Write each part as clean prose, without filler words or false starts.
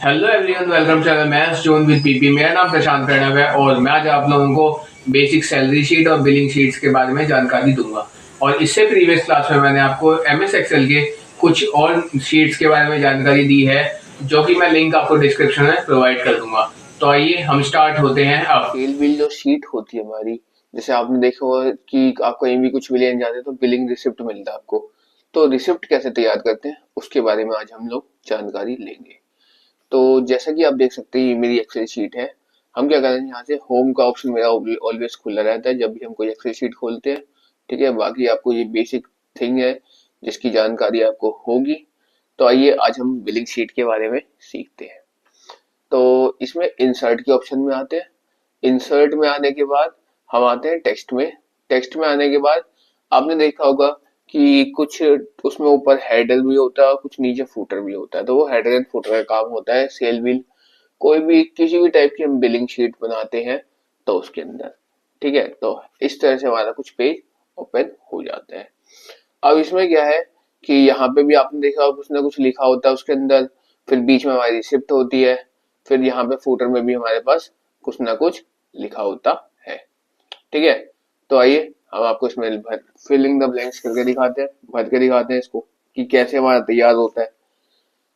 Hello everyone, welcome channel maths zone with PP. मेरा नाम प्रशांत प्रणव है और मैं आज आप लोगों को बेसिक सैलरी शीट और बिलिंग शीट्स के बारे में जानकारी दूंगा। और इससे प्रीवियस क्लास में मैंने आपको एमएस एक्सेल के कुछ और शीट्स के बारे में जानकारी दी है, जो कि मैं लिंक आपको डिस्क्रिप्शन में प्रोवाइड कर दूंगा। तो आइए हम स्टार्ट होते हैं अब। सेल बिल जो शीट होती है हमारी, जैसे आपने देखा होगा कि आपको कहीं भी कुछ भी लेने जाते हैं तो बिलिंग रिसिप्ट मिलता है आपको। तो रिसिप्ट कैसे तैयार करते हैं उसके बारे में आज हम लोग जानकारी लेंगे। तो जैसा कि आप देख सकते हैं, ये मेरी एक्सेल शीट है। हम क्या करेंगे, यहाँ से होम का ऑप्शन मेरा ऑलवेज खुला रहता है जब भी हम कोई एक्सेल शीट खोलते हैं। ठीक है, बाकी आपको ये बेसिक थिंग है जिसकी जानकारी आपको होगी। तो आइए आज हम बिलिंग शीट के बारे में सीखते हैं। तो इसमें इंसर्ट के ऑप्शन में आते हैं। इंसर्ट में आने के बाद हम आते हैं टेक्स्ट में। टेक्स्ट में आने के बाद आपने देखा होगा कि कुछ उसमें ऊपर हेडर भी होता है और कुछ नीचे फुटर भी होता है। तो वो हेडर एंड फुटर का काम होता है सेल बिल, कोई भी किसी भी टाइप की हम बिलिंग शीट बनाते हैं तो उसके अंदर। ठीक है, तो इस तरह से हमारा कुछ पेज ओपन हो जाता है। अब इसमें क्या है कि यहाँ पे भी आपने देखा होगा कुछ ना कुछ लिखा होता है उसके अंदर, फिर बीच में हमारी रिसिप्ट होती है, फिर यहाँ पे फुटर में भी हमारे पास कुछ ना कुछ लिखा होता है। ठीक है, तो आइए हम आपको इसमें फिलिंग द ब्लैंक्स करके दिखाते हैं, भर के दिखाते हैं इसको कि कैसे हमारा तैयार होता है।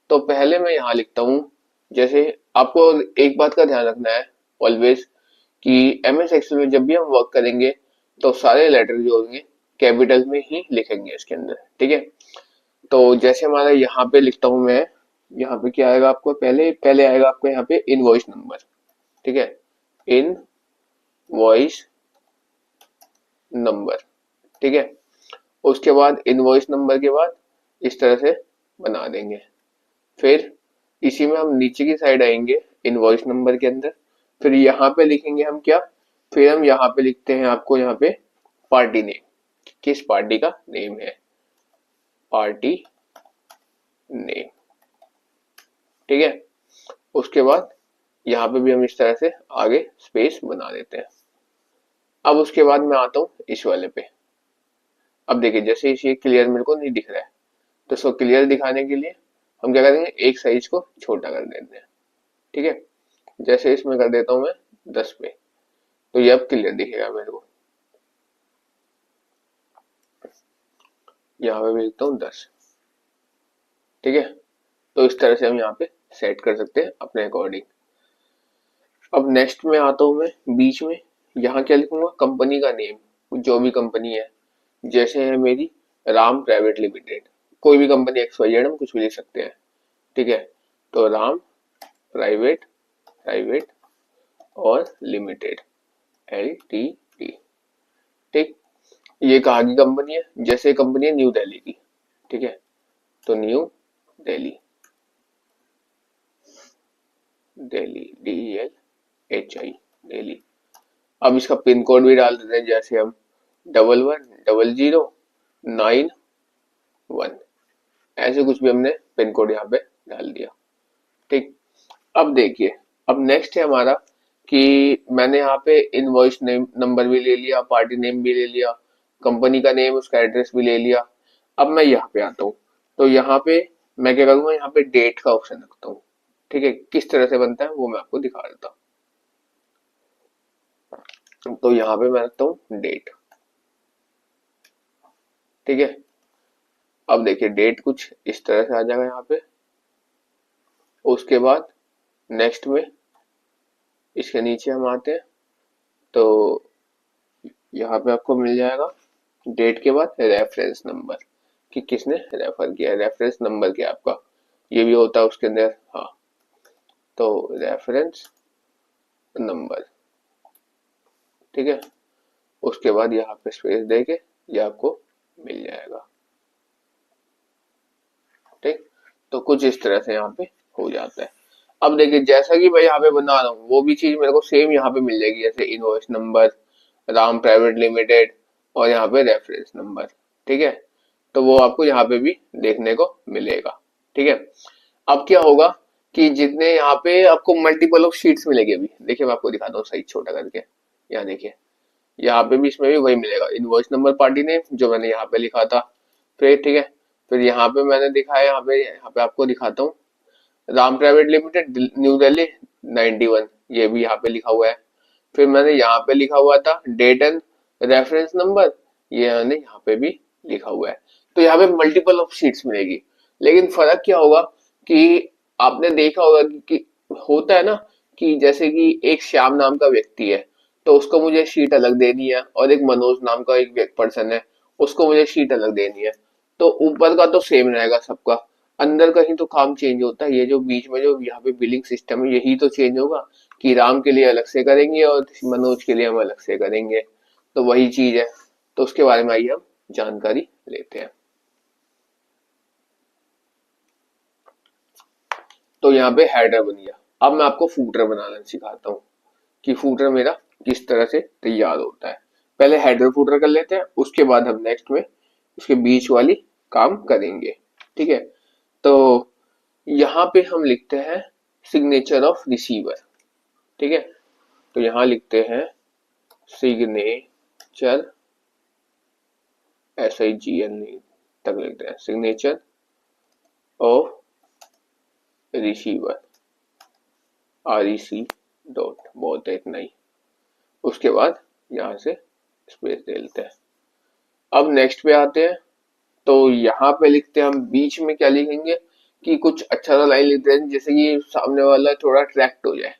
तो पहले मैं यहाँ लिखता हूँ, जैसे आपको एक बात का ध्यान रखना है ऑलवेज कि एमएस एक्सेल में जब भी हम वर्क करेंगे तो सारे लेटर जो होंगे कैपिटल में ही लिखेंगे इसके अंदर। ठीक है, तो जैसे हमारा यहाँ पे लिखता हूँ मैं, यहाँ पे क्या आएगा आपको, पहले पहले आएगा आपको यहाँ पे इनवॉइस नंबर। ठीक है, इन वॉइस नंबर। ठीक है, उसके बाद इनवॉइस नंबर के बाद इस तरह से बना देंगे। फिर इसी में हम नीचे की साइड आएंगे इनवॉइस नंबर के अंदर, फिर यहाँ पे लिखेंगे हम क्या, फिर हम यहाँ पे लिखते हैं आपको यहाँ पे पार्टी नेम, किस पार्टी का नेम है, पार्टी नेम। ठीक है, उसके बाद यहाँ पे भी हम इस तरह से आगे स्पेस बना देते हैं। अब उसके बाद मैं आता हूँ इस वाले पे। अब देखिए जैसे इसे क्लियर मेरे को नहीं दिख रहा है, तो इसको क्लियर दिखाने के लिए हम क्या करेंगे, एक साइज को छोटा कर देते हैं। ठीक है, जैसे इसमें कर देता हूँ मैं 10 पे, तो ये अब क्लियर दिखेगा मेरे को। यहाँ पे भी लिखता हूँ 10। ठीक है, तो इस तरह से हम यहाँ पे सेट कर सकते हैं अपने अकॉर्डिंग। अब नेक्स्ट में आता हूँ मैं बीच में, यहाँ क्या लिखूंगा, कंपनी का नेम, जो भी कंपनी है। जैसे है मेरी राम प्राइवेट लिमिटेड, कोई भी कंपनी एक्स वाई जेड हम कुछ भी लिख सकते हैं। ठीक है, तो राम प्राइवेट प्राइवेट और लिमिटेड, एल टी डी। ठीक, ये कहाँ की कंपनी है, जैसे कंपनी है न्यू दिल्ली की। ठीक है, तो new Delhi, Delhi D L H I, Delhi. अब इसका पिन कोड भी डाल देते हैं, जैसे हम 110091, ऐसे कुछ भी हमने पिन कोड यहाँ पे डाल दिया। ठीक, अब देखिए, अब नेक्स्ट है हमारा कि मैंने यहाँ पे इनवॉइस नेम नंबर भी ले लिया, पार्टी नेम भी ले लिया, कंपनी का नेम उसका एड्रेस भी ले लिया। अब मैं यहाँ पे आता हूँ, तो यहाँ पे मैं क्या करूँगा, यहाँ पे डेट का ऑप्शन रखता हूँ। ठीक है, किस तरह से बनता है वो मैं आपको दिखा देता हूँ। तो यहाँ पे मैं रखता हूँ डेट। ठीक है, अब देखिए डेट कुछ इस तरह से आ जाएगा यहाँ पे। उसके बाद नेक्स्ट में इसके नीचे हम आते हैं, तो यहाँ पे आपको मिल जाएगा डेट के बाद रेफरेंस नंबर, कि किसने रेफर किया, रेफरेंस नंबर क्या आपका, ये भी होता है उसके अंदर। हाँ, तो रेफरेंस नंबर। ठीक है, उसके बाद यहाँ पे स्पेस देके ये आपको मिल जाएगा। ठीक, तो कुछ इस तरह से यहाँ पे हो जाता है। अब देखिए जैसा कि मैं यहाँ पे बना रहा हूँ वो भी चीज मेरे को सेम यहाँ पे मिल जाएगी, जैसे invoice number, Ram private limited और यहाँ पे रेफरेंस नंबर। ठीक है, तो वो आपको यहाँ पे भी देखने को मिलेगा। ठीक है, अब क्या होगा कि जितने यहाँ पे आपको मल्टीपल ऑफ शीट्स मिलेगी, अभी देखिए मैं आपको दिखाता हूँ सही छोटा करके। यहाँ देखिए, यहाँ पे भी इसमें भी वही मिलेगा, इनवॉइस नंबर पार्टी नेम जो मैंने यहाँ पे लिखा था। फिर ठीक है, फिर यहाँ पे मैंने दिखाया, यहाँ पे आपको दिखाता हूँ Ram private limited new Delhi 91, ये भी यहाँ पे लिखा हुआ है। फिर मैंने यहाँ पे लिखा हुआ था डेट एंड रेफरेंस नंबर, ये मैंने यहाँ पे भी लिखा हुआ है। तो यहाँ पे मल्टीपल ऑफ शीट्स मिलेगी, लेकिन फर्क क्या होगा कि आपने देखा होगा कि होता है ना कि जैसे कि एक श्याम नाम का व्यक्ति है तो उसको मुझे शीट अलग देनी है, और एक मनोज नाम का एक पर्सन है उसको मुझे शीट अलग देनी है। तो ऊपर का तो सेम रहेगा सबका, अंदर का ही तो काम चेंज होता है। ये जो बीच में जो यहाँ पे बिलिंग सिस्टम है यही तो चेंज होगा कि राम के लिए अलग से करेंगे और मनोज के लिए हम अलग से करेंगे, तो वही चीज है। तो उसके बारे में आइए हम जानकारी लेते हैं। तो यहाँ पे हेडर बन गया। अब मैं आपको फूटर बनाना सिखाता हूँ कि फूटर मेरा किस तरह से तैयार होता है। पहले हेडर फूटर कर लेते हैं, उसके बाद हम नेक्स्ट में उसके बीच वाली काम करेंगे। ठीक है, तो यहाँ पे हम लिखते हैं सिग्नेचर ऑफ रिसीवर। ठीक है, तो यहाँ लिखते हैं सिग्नेचर, SIGN तक लिखते हैं, signature of receiver, REC dot, बहुत है इतना ही। उसके बाद यहाँ से स्पेस दे लेते हैं। अब नेक्स्ट पे आते हैं, तो यहाँ पे लिखते हैं हम बीच में क्या लिखेंगे कि कुछ अच्छा सा लाइन लिखते हैं जैसे कि सामने वाला थोड़ा अट्रैक्ट हो जाए।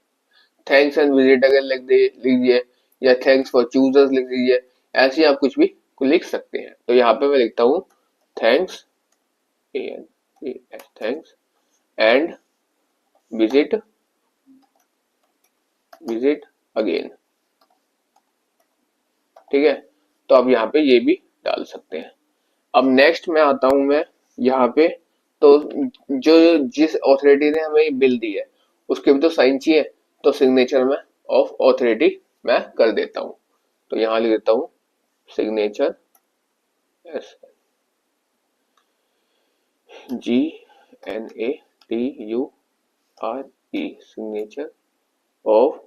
थैंक्स एंड विजिट अगेन लिख लीजिए, या थैंक्स फॉर चूजर्स लिख दीजिए, ऐसे आप कुछ भी लिख सकते हैं। तो यहाँ पे मैं लिखता हूँ thanks, thanks and visit again. ठीक है, तो अब यहाँ पे ये भी डाल सकते हैं। अब नेक्स्ट में आता हूं मैं यहाँ पे, तो जो जिस ऑथोरिटी ने हमें ये बिल दी है उसके भी तो साइन चाहिए, तो सिग्नेचर में ऑफ ऑथोरिटी मैं कर देता हूँ। तो यहाँ लिख देता हूँ सिग्नेचर SGNATURE, सिग्नेचर ऑफ,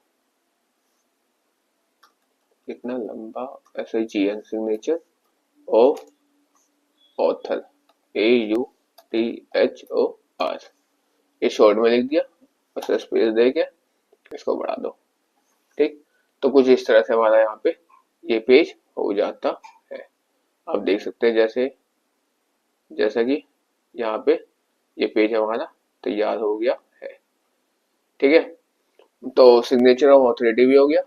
कितना लंबा, SIGN, signature of author, AUTHOR, ये शॉर्ट में लिख दिया, बस स्पेस दे के इसको बढ़ा दो। ठीक, तो कुछ इस तरह से हमारा यहाँ पे ये पेज हो जाता है। आप देख सकते हैं जैसा कि यहाँ पे ये पेज हमारा तैयार हो गया है। ठीक है, तो सिग्नेचर ऑफ ऑथोरिटी भी हो गया,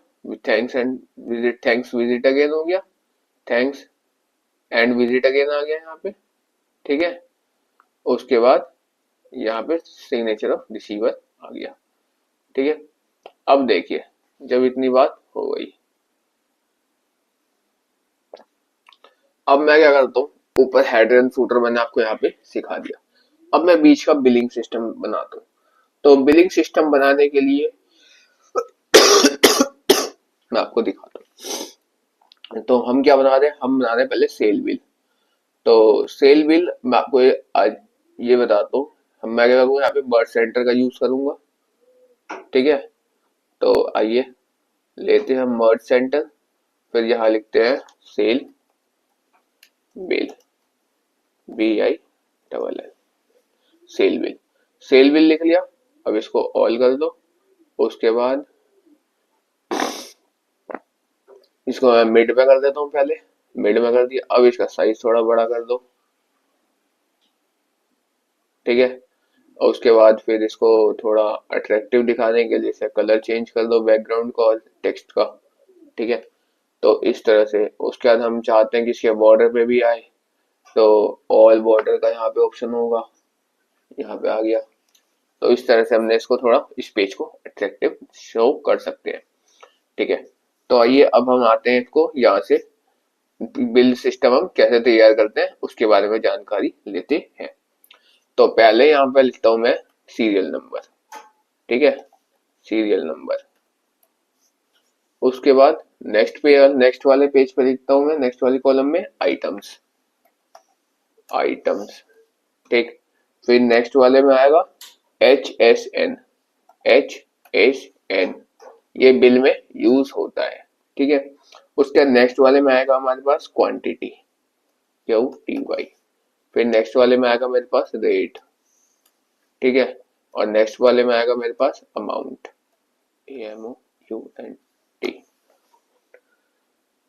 thanks and visit, thanks visit again हो गया, थैंक्स एंड विजिट अगेन आ गया यहाँ पे। ठीक है, उसके बाद यहाँ पे सिग्नेचर ऑफ रिसीवर आ गया। ठीक है, अब देखिए जब इतनी बात हो गई, अब मैं क्या करता हूँ, ऊपर हेडर एंड फूटर मैंने आपको यहाँ पे सिखा दिया। अब मैं बीच का बिलिंग सिस्टम बनाता हूँ। तो बिलिंग सिस्टम बनाने के लिए मैं आपको दिखाता हूँ। तो हम क्या बना रहे हैं, हम बना रहे हैं पहले सेल बिल। तो सेल बिल मैं आपको आज ये बताता हूँ, मैं क्या करूँगा यहाँ पे बर्ड सेंटर का यूज करूंगा। ठीक है, तो आइए लेते हैं मर्ज सेंटर, फिर यहाँ लिखते हैं sale bill, BILL, sale bill. Sale bill लिख लिया, अब इसको ऑल कर दो। उसके बाद इसको मैं मिड में कर देता हूँ, पहले मिड में कर दिया। अब इसका साइज थोड़ा बड़ा कर दो। ठीक है, और उसके बाद फिर इसको थोड़ा अट्रैक्टिव दिखाने के लिए इसे कलर चेंज कर दो, बैकग्राउंड का और टेक्स्ट का। ठीक है, तो इस तरह से। उसके बाद हम चाहते हैं कि इसके बॉर्डर पे भी आए, तो ऑल बॉर्डर का यहाँ पे ऑप्शन होगा, यहाँ पे आ गया। तो इस तरह से हमने इसको थोड़ा, इस पेज को अट्रैक्टिव शो कर सकते हैं। ठीक है, तो आइए अब हम आते हैं इसको यहाँ से बिल सिस्टम हम कैसे तैयार करते हैं उसके बारे में जानकारी लेते हैं। तो पहले यहाँ पे लिखता हूं मैं सीरियल नंबर। ठीक है, सीरियल नंबर। उसके बाद नेक्स्ट वाले पेज पे लिखता हूं मैं, नेक्स्ट वाली कॉलम में आइटम्स। ठीक, फिर नेक्स्ट वाले में आएगा HSN, ये बिल में यूज होता है। ठीक है, उसके नेक्स्ट वाले में आएगा हमारे पास क्वांटिटी, QTY। फिर नेक्स्ट वाले में आएगा मेरे पास रेट। ठीक है, और नेक्स्ट वाले में आएगा मेरे पास अमाउंट, AMOUNT।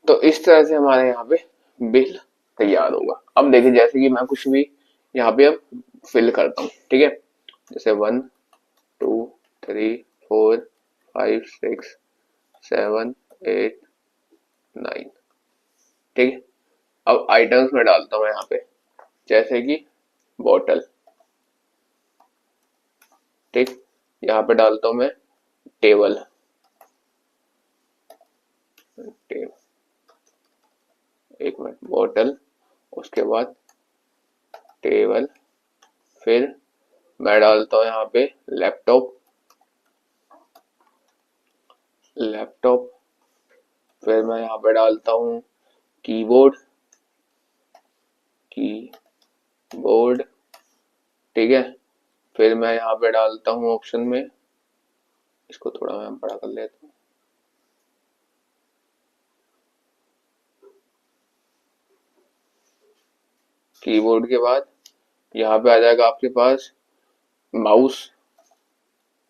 तो इस तरह से हमारे यहाँ पे बिल तैयार होगा। अब देखिए जैसे कि मैं कुछ भी यहाँ पे अब फिल करता हूँ, ठीक है, जैसे 1 2 3 4 5 6 7 8 9, ठीक है। अब आइटम्स में डालता हूँ यहाँ पे, जैसे कि बॉटल, ठीक, यहाँ पे डालता हूँ मैं टेबल, एक मिनट, बॉटल, उसके बाद टेबल, फिर मैं डालता हूँ यहाँ पे लैपटॉप, फिर मैं यहाँ पे डालता हूँ कीबोर्ड, ठीक है। फिर मैं यहाँ पे डालता हूँ ऑप्शन में, इसको थोड़ा मैं बड़ा कर लेता हूँ, कीबोर्ड के बाद यहाँ पे आ जाएगा आपके पास माउस,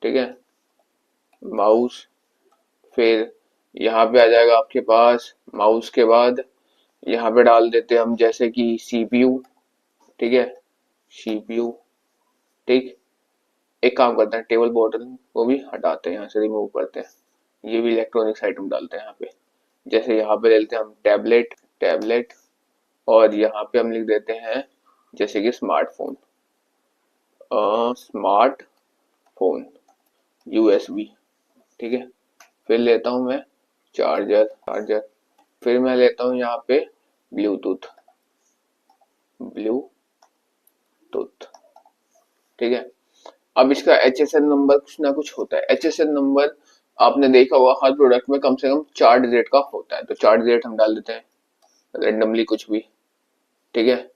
ठीक है, माउस, फिर यहाँ पे आ जाएगा आपके पास माउस के बाद यहाँ पे डाल देते हैं हम जैसे कि CPU, ठीक है, CPU, ठीक। एक काम करते हैं, टेबल बॉटल को भी हटाते हैं, यहाँ से रिमूव करते हैं, ये भी इलेक्ट्रॉनिक्स आइटम डालते हैं यहाँ पे। जैसे यहाँ पे ले लेते हैं हम टैबलेट, और यहाँ पे हम लिख देते हैं जैसे कि स्मार्टफोन, USB, ठीक है। फिर लेता हूँ मैं चार्जर, फिर मैं लेता हूँ यहाँ पे ब्लूटूथ, ठीक है। अब इसका HSN नंबर कुछ ना कुछ होता है। HSN नंबर आपने देखा होगा हर प्रोडक्ट में कम से कम 4 डिजिट का होता है, तो 4 डिजिट हम डाल देते हैं रेंडमली कुछ भी, ठीक है।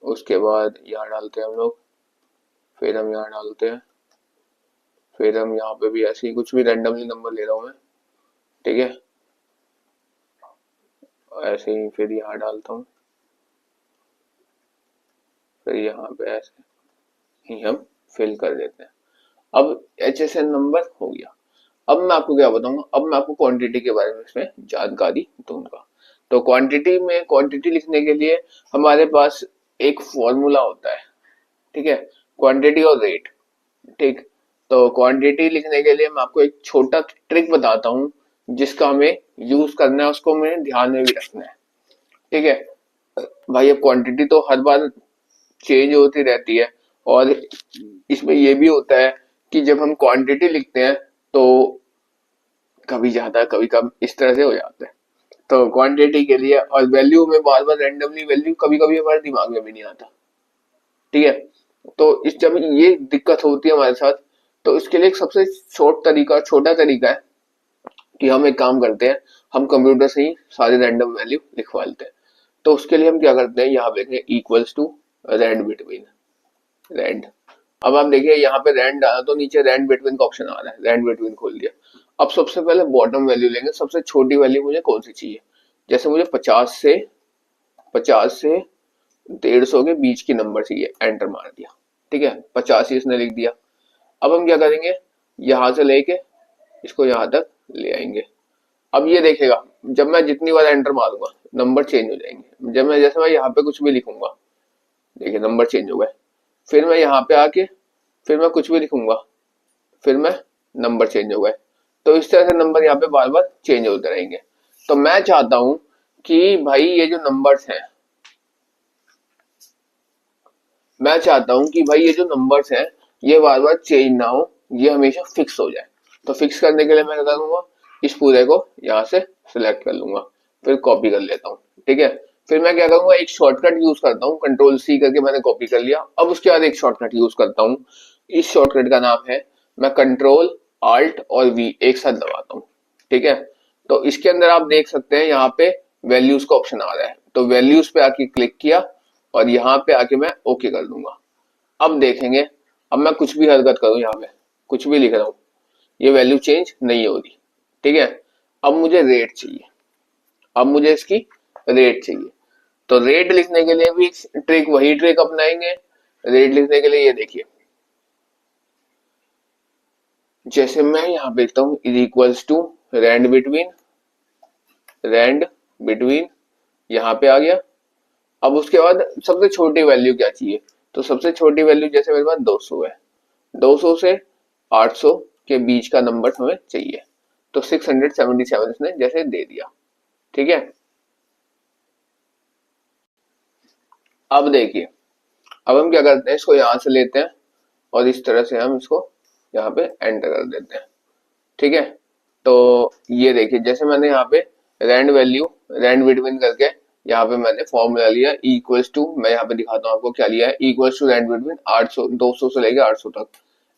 उसके बाद यहाँ डालते हैं हम लोग, फिर हम यहाँ डालते हैं, फिर हम यहाँ पे भी ऐसे ही कुछ भी रेंडमली नंबर ले रहा हूँ मैं, ठीक है, ऐसे ही फिर यहाँ डालता हूँ, फिर यहाँ पे ऐसे ही हम फिल कर देते हैं। अब HSN नंबर हो गया। अब मैं आपको क्या बताऊंगा, अब मैं आपको क्वांटिटी के बारे में इसमें जानकारी दूंगा। तो क्वांटिटी लिखने के लिए हमारे पास एक फॉर्मूला होता है, ठीक है, क्वांटिटी और रेट, ठीक। तो क्वांटिटी लिखने के लिए मैं आपको एक छोटा ट्रिक बताता हूँ जिसका हमें यूज करना है, उसको हमें ध्यान में भी रखना है, ठीक है भाई। अब क्वांटिटी तो हर बार चेंज होती रहती है, और इसमें ये भी होता है कि जब हम क्वांटिटी लिखते हैं तो कभी ज्यादा कभी कम इस तरह से हो जाता है। तो क्वांटिटी के लिए और वैल्यू में बार बार रैंडमली वैल्यू कभी कभी हमारे दिमाग में भी नहीं आता, ठीक है। तो इस जब ये दिक्कत होती है हमारे साथ, तो इसके लिए एक सबसे छोटा तरीका है कि हम एक काम करते हैं, हम कंप्यूटर से ही सारे रैंडम वैल्यू लिखवा लेते हैं। तो उसके लिए हम क्या करते हैं, यहाँ पे देखें equals to rand between, rand. अब आप देखिए यहाँ पे रैंड डाला तो नीचे रैंड बिटवीन का ऑप्शन आ रहा है, रैंड बिटवीन खोल दिया। अब सबसे पहले बॉटम वैल्यू लेंगे, सबसे छोटी वैल्यू मुझे कौन सी चाहिए, जैसे मुझे 50 से 150 के बीच की नंबर चाहिए, एंटर मार दिया, ठीक है, 50 ही इसने लिख दिया। अब हम क्या करेंगे, यहां से लेके इसको यहां तक ले आएंगे। अब ये देखेगा जब मैं जितनी बार एंटर मारूंगा नंबर चेंज हो जाएंगे। जब मैं जैसे मैं यहाँ पे कुछ भी लिखूंगा, देखिए नंबर चेंज हो गए, फिर मैं यहाँ पे आके फिर मैं कुछ भी लिखूंगा, फिर मैं नंबर चेंज हो गए। तो इस तरह से नंबर यहाँ पे बार बार चेंज होते रहेंगे। तो मैं चाहता हूं कि भाई ये जो नंबर्स हैं, मैं चाहता हूं कि भाई ये जो नंबर्स हैं ये बार बार चेंज ना हो, ये हमेशा फिक्स हो जाए। तो फिक्स करने के लिए मैं क्या करूंगा, इस पूरे को यहाँ से सिलेक्ट कर लूंगा, फिर कॉपी कर लेता हूँ, ठीक है। फिर मैं क्या करूंगा, एक शॉर्टकट यूज करता हूँ, कंट्रोल C करके मैंने कॉपी कर लिया। अब उसके बाद एक शॉर्टकट यूज करता हूँ, इस शॉर्टकट का नाम है, मैं Ctrl+Alt+V एक साथ दबाता हूँ, ठीक है। तो इसके अंदर आप देख सकते हैं यहाँ पे वैल्यूज का ऑप्शन आ रहा है, तो वैल्यूज पे आके क्लिक किया और यहाँ पे आके मैं ओके कर दूंगा। अब देखेंगे, अब मैं कुछ भी हरकत करूं, यहाँ पे कुछ भी लिख रहा हूं, ये वैल्यू चेंज नहीं हो रही, ठीक है। अब मुझे रेट चाहिए, अब मुझे इसकी रेट चाहिए। तो रेट लिखने के लिए भी वही ट्रिक अपनाएंगे, रेट लिखने के लिए ये देखिए, जैसे मैं यहाँ पे लिखता हूँ is equals to rand between, यहाँ पे आ गया। अब उसके बाद सबसे छोटी वैल्यू क्या चाहिए, तो सबसे छोटी वैल्यू जैसे मेरे पास 200 है, 200 से 800 के बीच का नंबर हमें चाहिए, तो 677 इसने जैसे दे दिया। ठीक है, अब देखिए, अब हम क्या करते हैं, इसको यहां से लेते हैं और इस तरह से हम इसको यहाँ पे एंटर कर देते हैं। ठीक है, तो ये देखिए, जैसे मैंने यहाँ पे रैंड बिटवीन करके यहाँ पे मैंने फॉर्मूला लिया इक्वल्स टू, मैं यहाँ पे दिखाता हूँ आपको क्या लिया है, इक्वल्स टू रैंड बिटवीन 800, 200 से लेके 800 तक,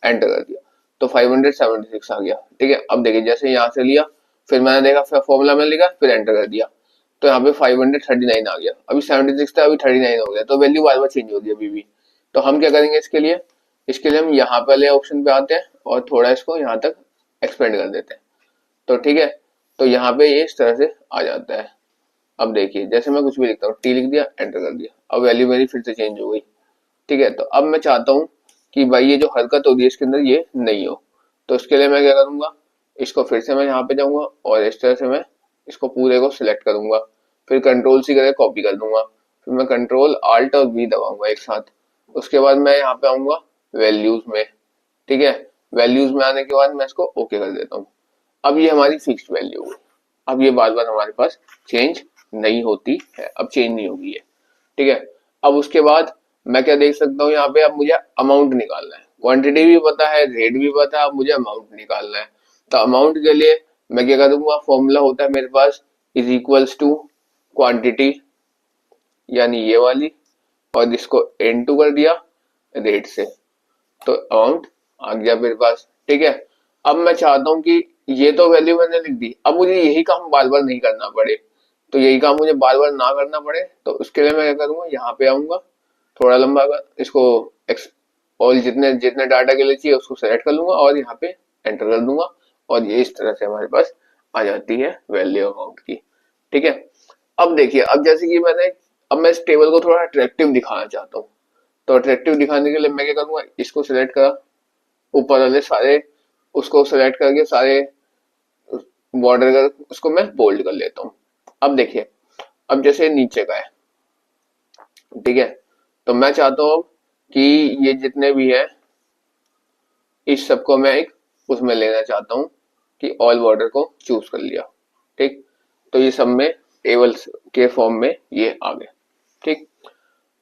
एंटर कर दिया तो 576 आ गया। ठीक है, अब देखिए जैसे यहाँ से लिया, फिर मैंने देखा, फिर फॉर्मूला में लिखा, फिर एंटर कर दिया, तो यहाँ पे 539 आ गया। अभी 76 था, अभी 39 हो गया, तो वैल्यू बार बार चेंज हो रही है अभी भी। तो हम क्या करेंगे इसके लिए, हम यहाँ पहले ऑप्शन पे आते हैं और थोड़ा इसको यहाँ तक एक्सपेंड कर देते हैं। तो ठीक है, तो यहाँ पे ये इस तरह से आ जाता है। अब देखिए, जैसे मैं कुछ भी लिखता हूँ, टी लिख दिया, एंटर कर दिया, अब वैल्यू मेरी फिर से चेंज हो गई। ठीक है, तो अब मैं चाहता हूँ कि भाई ये जो हरकत होगी इसके अंदर ये नहीं हो, तो इसके लिए मैं क्या करूंगा, इसको फिर से मैं यहाँ पे जाऊंगा और इस तरह से मैं इसको पूरे को सिलेक्ट करूंगा, फिर कंट्रोल सी करके कॉपी कर दूंगा, फिर मैं कंट्रोल आल्ट और वी दबाऊंगा एक साथ। उसके बाद मैं यहाँ पे आऊंगा वैल्यूज में। ठीक है, वैल्यूज में आने के बाद मैं इसको ओके कर देता हूँ। अब ये हमारी फिक्स्ड वैल्यू है, अब ये बार बार हमारे पास चेंज नहीं होती है, अब चेंज नहीं होगी है। ठीक है, अब उसके बाद मैं क्या देख सकता हूँ यहाँ पे, अब मुझे अमाउंट निकालना है, क्वांटिटी भी पता है, रेट भी पता है, अब मुझे अमाउंट निकालना है। तो अमाउंट के लिए मैं क्या करूंगा, फॉर्मूला होता है मेरे पास इज इक्वल्स टू क्वांटिटी, यानी ये वाली, और इसको N2 कर दिया रेट से, तो अमाउंट आ गया मेरे पास। ठीक है, अब मैं चाहता हूँ कि ये तो वैल्यू मैंने लिख दी, अब मुझे यही काम बार बार नहीं करना पड़े, तो यही काम मुझे बार बार ना करना पड़े, तो उसके लिए मैं क्या करूंगा, यहाँ पे आऊंगा, थोड़ा लंबा कर इसको और जितने जितने डाटा के लिए चाहिए उसको सेलेक्ट कर लूंगा और यहाँ पे एंटर कर दूंगा, और ये इस तरह से हमारे पास आ जाती है वैल्यू अमाउंट की। ठीक है, अब देखिए, अब जैसे कि अब मैं इस टेबल को थोड़ा अट्रैक्टिव दिखाना चाहता हूँ, तो अट्रैक्टिव दिखाने के लिए मैं क्या करूंगा, इसको सिलेक्ट करा, ऊपर वाले सारे उसको सिलेक्ट करके सारे बॉर्डर कर उसको मैं बोल्ड कर लेता हूँ। अब देखिए, अब जैसे नीचे का है, ठीक है, तो मैं चाहता हूँ कि ये जितने भी है इस सबको मैं एक उसमें लेना चाहता हूँ कि ऑल बॉर्डर को चूज कर लिया। ठीक, तो ये सब में टेबल्स के फॉर्म में ये आ गए। ठीक,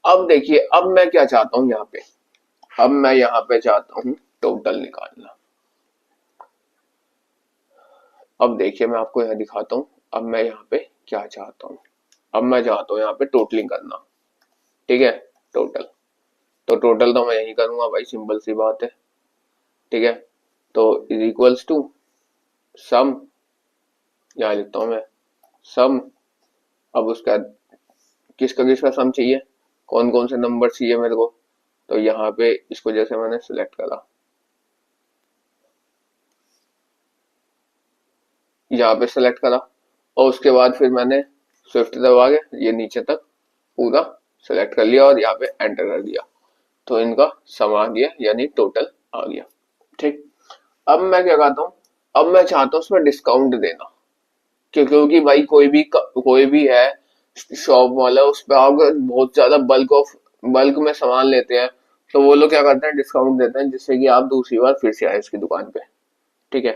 अब देखिए, अब मैं क्या चाहता हूँ यहाँ पे, अब मैं यहाँ पे चाहता हूँ टोटल निकालना। अब देखिए, मैं आपको यहाँ दिखाता हूँ, अब मैं यहाँ पे क्या चाहता हूँ, अब मैं चाहता हूँ यहाँ पे टोटलिंग करना। ठीक है, टोटल, तो टोटल तो मैं यही करूंगा भाई, सिंपल सी बात है। ठीक है, तो इज इक्वल्स टू सम, यहाँ लिखता हूँ मैं सम, अब उसका किसका सम चाहिए, कौन कौन से नंबर चाहिए मेरे को, तो यहाँ पे इसको जैसे मैंने सिलेक्ट करा, यहाँ पे सिलेक्ट करा, और उसके बाद फिर मैंने स्विफ्ट दबा के ये नीचे तक पूरा सिलेक्ट कर लिया और यहाँ पे एंटर कर दिया, तो इनका सम आ गया, यानी टोटल आ गया। ठीक, अब मैं क्या कहता हूँ, अब मैं चाहता हूँ उसमें डिस्काउंट देना, क्योंकि भाई कोई भी है शॉप वाला, उस पर आप अगर बहुत ज्यादा बल्क में सामान लेते हैं, तो वो लोग क्या करते हैं, डिस्काउंट देते हैं, जिससे कि आप दूसरी बार फिर से आए उसकी दुकान पे। ठीक है,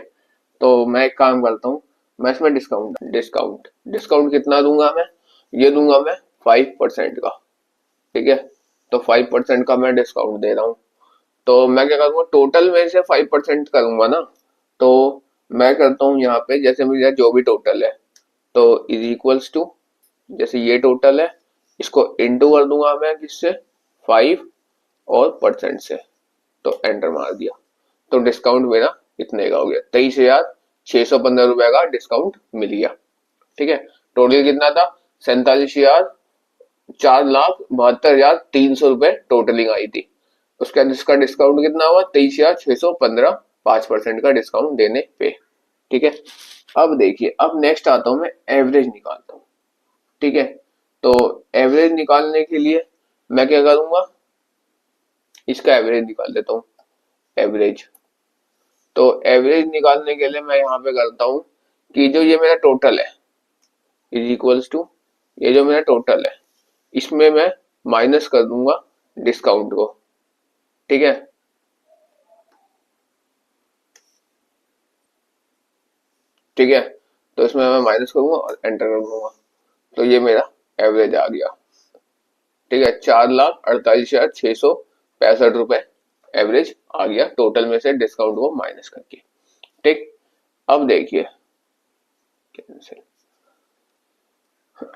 तो मैं एक काम करता हूँ, मैं इसमें डिस्काउंट डिस्काउंट डिस्काउंट कितना दूंगा मैं, ये दूंगा मैं 5% का। ठीक है, तो 5% का मैं डिस्काउंट दे रहा हूँ, तो मैं क्या करूंगा, टोटल में से 5% करूंगा ना, तो मैं करता हूँ यहाँ पे, जैसे मेरा जो भी टोटल है, तो इज इक्वल्स टू, जैसे ये टोटल है, इसको इनटू कर दूंगा मैं किससे, 5 और परसेंट से, तो एंटर मार दिया, तो डिस्काउंट मेरा इतने का हो गया, 23,615 रुपए का डिस्काउंट मिल गया। ठीक है, टोटल कितना था, 47,4,72,300 रुपए टोटलिंग आई थी, उसका जिसका डिस्काउंट कितना हुआ, 23,615, 5% का डिस्काउंट देने पे। ठीक है, अब देखिए, अब नेक्स्ट आता हूं मैं एवरेज निकालता हूँ। ठीक है, तो एवरेज निकालने के लिए मैं क्या करूंगा, इसका एवरेज निकाल देता हूँ, एवरेज। तो एवरेज निकालने के लिए मैं यहाँ पे करता हूँ कि जो ये मेरा टोटल है इज इक्वल्स टू, ये जो मेरा टोटल है इसमें मैं माइनस कर दूंगा डिस्काउंट को, ठीक है। ठीक है, तो इसमें मैं माइनस करूंगा और एंटर कर दूंगा, तो ये मेरा एवरेज आ गया। ठीक है, 4,48,665 रुपए एवरेज आ गया टोटल में से डिस्काउंट को माइनस करके। ठीक, अब देखिए कैंसिल।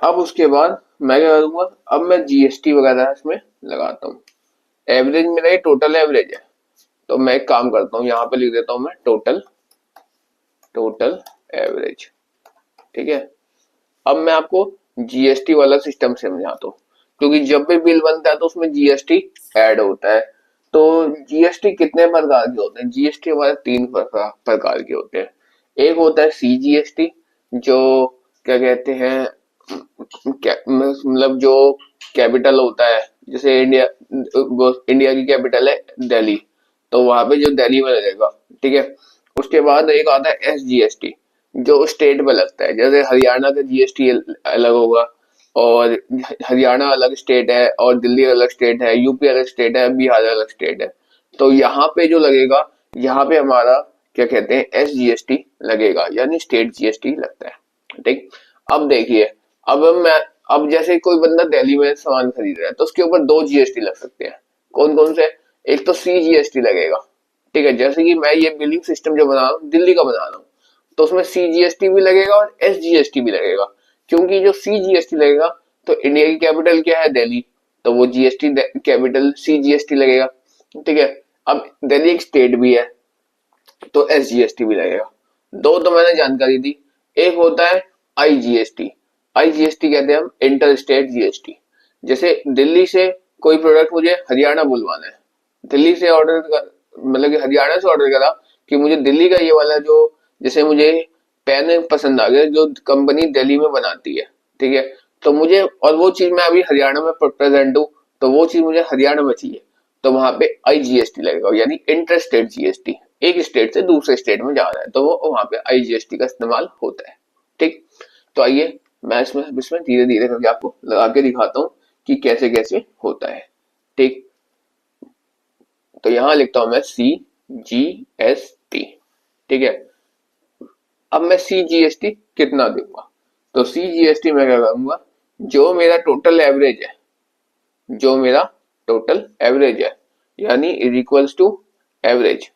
अब उसके बाद मैं क्या करूंगा, अब मैं जीएसटी वगैरह इसमें लगाता हूँ। एवरेज मेरा ये टोटल एवरेज है, तो मैं एक काम करता हूँ, यहाँ पे लिख देता हूँ मैं टोटल, टोटल एवरेज। ठीक है, अब मैं आपको जीएसटी वाला सिस्टम समझाता हूँ, क्योंकि जब भी बिल बनता है तो उसमें जीएसटी ऐड होता है। तो जीएसटी कितने प्रकार के होते हैं? जीएसटी हमारे तीन प्रकार के होते हैं। एक होता है सीजीएसटी, जो क्या कहते हैं, मतलब जो कैपिटल होता है, जैसे इंडिया की कैपिटल है दिल्ली, तो वहां पे जो दिल्ली में लगेगा। ठीक है, उसके बाद एक आता है एसजीएसटी, जो स्टेट में लगता है, जैसे हरियाणा का जीएसटी अलग होगा, और हरियाणा अलग स्टेट है, और दिल्ली अलग स्टेट है, यूपी अलग स्टेट है, बिहार अलग स्टेट है। तो यहाँ पे जो लगेगा, यहाँ पे हमारा क्या कहते हैं, एसजीएसटी लगेगा, यानी स्टेट जीएसटी लगता है। ठीक, अब देखिए, अब मैं, अब जैसे कोई बंदा दिल्ली में सामान खरीद रहा है तो उसके ऊपर दो जीएसटी लग सकते हैं। कौन कौन से? एक तो सीजीएसटी लगेगा। ठीक है, जैसे कि मैं ये बिलिंग सिस्टम जो बना रहा हूँ दिल्ली का बना रहा हूँ, तो उसमें सीजीएसटी भी लगेगा और एसजीएसटी भी लगेगा। क्योंकि जो सीजीएसटी लगेगा, तो इंडिया की कैपिटल क्या है? दिल्ली, तो वो जीएसटी कैपिटल सीजीएसटी लगेगा। ठीक है, अब दिल्ली एक स्टेट भी है, तो एसजीएसटी भी लगेगा। दो तो मैंने जानकारी दी। एक होता है आईजीएसटी। आईजीएसटी कहते हैं हम इंटर स्टेट जीएसटी। जैसे दिल्ली से कोई प्रोडक्ट मुझे हरियाणा बुलवाना है, दिल्ली से ऑर्डर कर, मतलब कि हरियाणा से ऑर्डर करा कि मुझे दिल्ली का ये वाला जो, जैसे मुझे पेन पसंद आ गया जो कंपनी दिल्ली में बनाती है। ठीक है, तो मुझे, और वो चीज मैं अभी हरियाणा में प्रेजेंट हूँ, तो वो चीज मुझे हरियाणा में चाहिए, तो वहां पे आईजीएसटी लगेगा, यानी इंटर स्टेट जीएसटी। एक स्टेट से दूसरे स्टेट में जा रहा है तो वो वहां पे आईजीएसटी का इस्तेमाल होता है। ठीक, तो आइए मैं इसमें धीरे धीरे करके आपको लगा के दिखाता हूँ कि कैसे कैसे होता है। ठीक, तो यहां लिखता हूं मैं CGST। ठीक है, अब मैं CGST कितना दूंगा, तो CGST मैं क्या करूंगा, जो मेरा टोटल एवरेज है, जो मेरा टोटल एवरेज है, यानी इज इक्वल्स टू एवरेज।